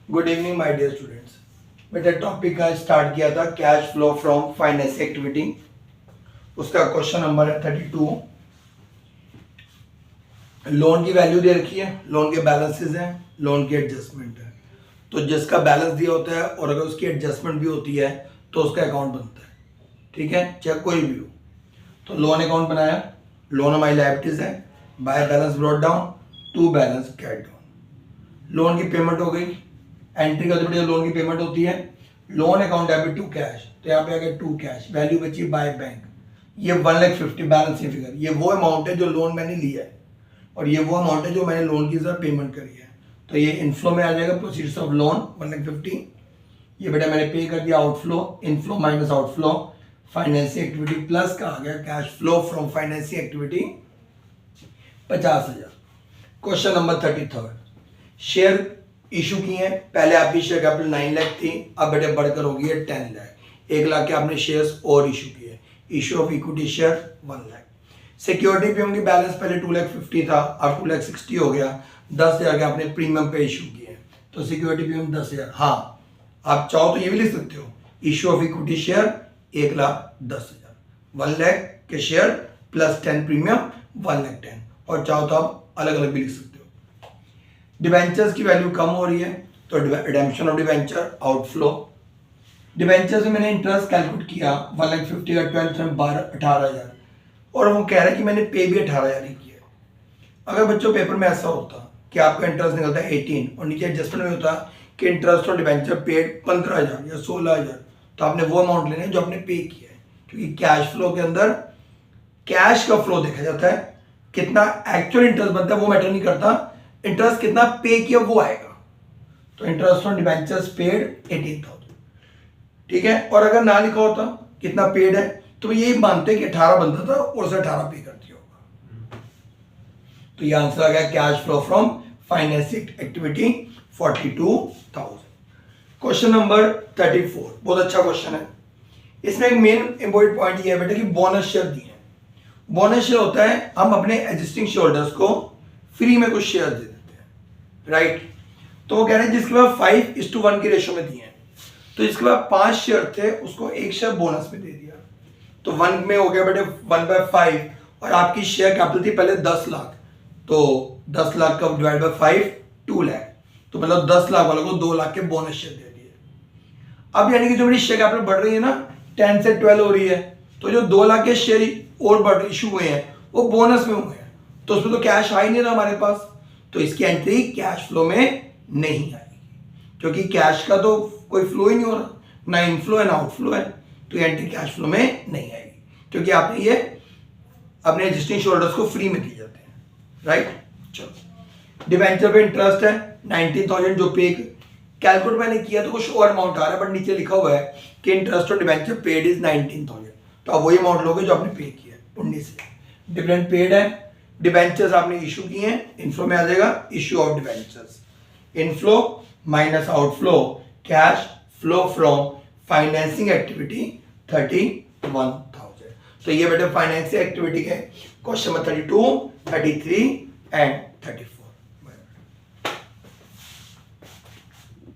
Good evening my dear students. बेटा topic का start किया था cash flow from finance activity. उसका क्वेश्चन नंबर है 32। लोन की वैल्यू दे रखी है, लोन के बैलेंसेस हैं, लोन की एडजस्टमेंट है। तो जिसका बैलेंस दिया होता है और अगर उसकी एडजस्टमेंट भी होती है तो उसका अकाउंट बनता है। ठीक है, चाहे कोई भी हो। तो लोन अकाउंट बनाया, लोन हमारी लायबिलिटीज है, by balance brought down to balance carried down. Loan की पेमेंट हो गई, एंट्री करते बढ़िया लोन की पेमेंट होती है। Loan account debit to cash, तो यहाँ पे आ गया टू कैश, वैल्यू बची बाय बैंक। ये 1,50,000 बैलेंस फिगर, ये वो अमाउंट है जो लोन मैंने लिया है और ये वो अमाउंट है जो मैंने लोन की तरफ पेमेंट करी है। तो ये इनफ्लो में आ जाएगा, प्रोसीड्स ऑफ लोन 1,50,000। ये बेटा मैंने पे कर दिया outflow, inflow minus outflow, financing activity plus का आ गया cash flow from financing activity 50,000। Question number 33, share issue की है। पहले आपकी शेयर कैपिटल 9 लाख थी, अब बेटे बढ़कर हो गई है 10 लाख। 1 लाख के आपने शेयर्स और इशू किए। Issue of equity share 1 lakh. Security पे उनकी बैलेंस पहले 2,50,000 था, अब 2,60,000 हो गया। 10,000 के आपने प्रीमियम पे इशू किए, तो सिक्योरिटी प्रीमियम 10,000। हाँ, आप चाहो तो ये भी लिख सकते हो, issue of equity share 1,10,000, 1 lakh के शेयर प्लस 10 प्रीमियम 1,10,000। और चाहो तो आप अलग अलग भी लिख सकते हो। डिबेंचर्स की वैल्यू कम हो रही है तो redemption of debenture outflow. Debentures में मैंने इंटरेस्ट कैलकुलेट किया 1,50,000 का 12 में 18,000 और वो कह रहा है कि मैंने पे भी 18,000 ही किया। अगर बच्चों पेपर में ऐसा होता कि आपका इंटरेस्ट निकलता है 18 और नीचे एडजस्टमेंट में होता कि इंटरेस्ट और डिबेंचर पेड 15,000 या 16,000, तो आपने वो अमाउंट लेना है जो आपने पे किया है। क्योंकि कैश फ्लो के अंदर कैश का फ्लो देखा जाता है, कितना एक्चुअल इंटरेस्ट बनता है वो मैटर नहीं करता, इंटरेस्ट कितना पे किया वो आएगा। तो इंटरेस्ट ऑन डिबेंचर्स पेड 18,000। ठीक है, और अगर ना लिखा होता कितना पेड है तो यही मानते कि 18 बनता था और उसे 18 पे कर दिया होगा। तो ये आंसर आ गया cash flow from financing activity 42,000। Question number 34 बहुत अच्छा क्वेश्चन है। इसमें एक मेन इंपॉर्टेंट पॉइंट ये है बेटा कि बोनस शेयर दिए हैं। बोनस शेयर होता है हम अपने एग्जिस्टिंग शेयरहोल्डर्स को फ्री में कुछ शेयर दे देते हैं, राइट। तो वो कह रहे हैं जिसके पास 5:1 की रेशो में दिए हैं, तो जिसके पास 5 शेयर थे उसको 1 शेयर बोनस में दे दिया। तो 1 में हो गया बेटे 1/5 और आपकी शेयर कैपिटल थी पहले 10 लाख, तो 10 लाख का डिवाइड बाय 5 2 लाख, तो मतलब 10 लाख वालों को 2 लाख के बोनस शेयर दे दिए। अब यानी कि जो मेरी शेयर कैपिटल बढ़ रही है ना, 10 से 12 हो रही है, तो जो 2 लाख के शेयर और बढ़ इशू हुए हैं वो बोनस में हुए हैं, तो उसमें तो कैश आ ही नहीं रहा हमारे पास, तो इसकी एंट्री कैश फ्लो में नहीं आएगी क्योंकि कैश का तो कोई फ्लो ही नहीं हो रहा, ना इनफ्लो है ना आउटफ्लो है, तो एंट्री कैश फ्लो में नहीं आएगी क्योंकि आपने ये अपने एग्जिस्टिंग शेयरहोल्डर्स को फ्री में दिए जाते हैं, राइट। चलो, डिबेंचर पे इंटरेस्ट है 19,000 जो पे कैलकुलेट मैंने किया तो कुछ और अमाउंट आ रहा है, बट नीचे लिखा हुआ है कि इंटरेस्ट और डिबेंचर पेड इज 19,000, तो आप वही अमाउंट लोगे जो आपने पे किया है 19 से। डिविडेंड पेड है, डिबेंचर्स आपने इशू किए हैं, इनफ्लो में आ जाएगा issue of debentures. Inflow minus outflow, cash flow from financing activity 31,000। तो ये बेटे फाइनेंसिंग एक्टिविटी के क्वेश्चन नंबर 32, 33 एंड 34।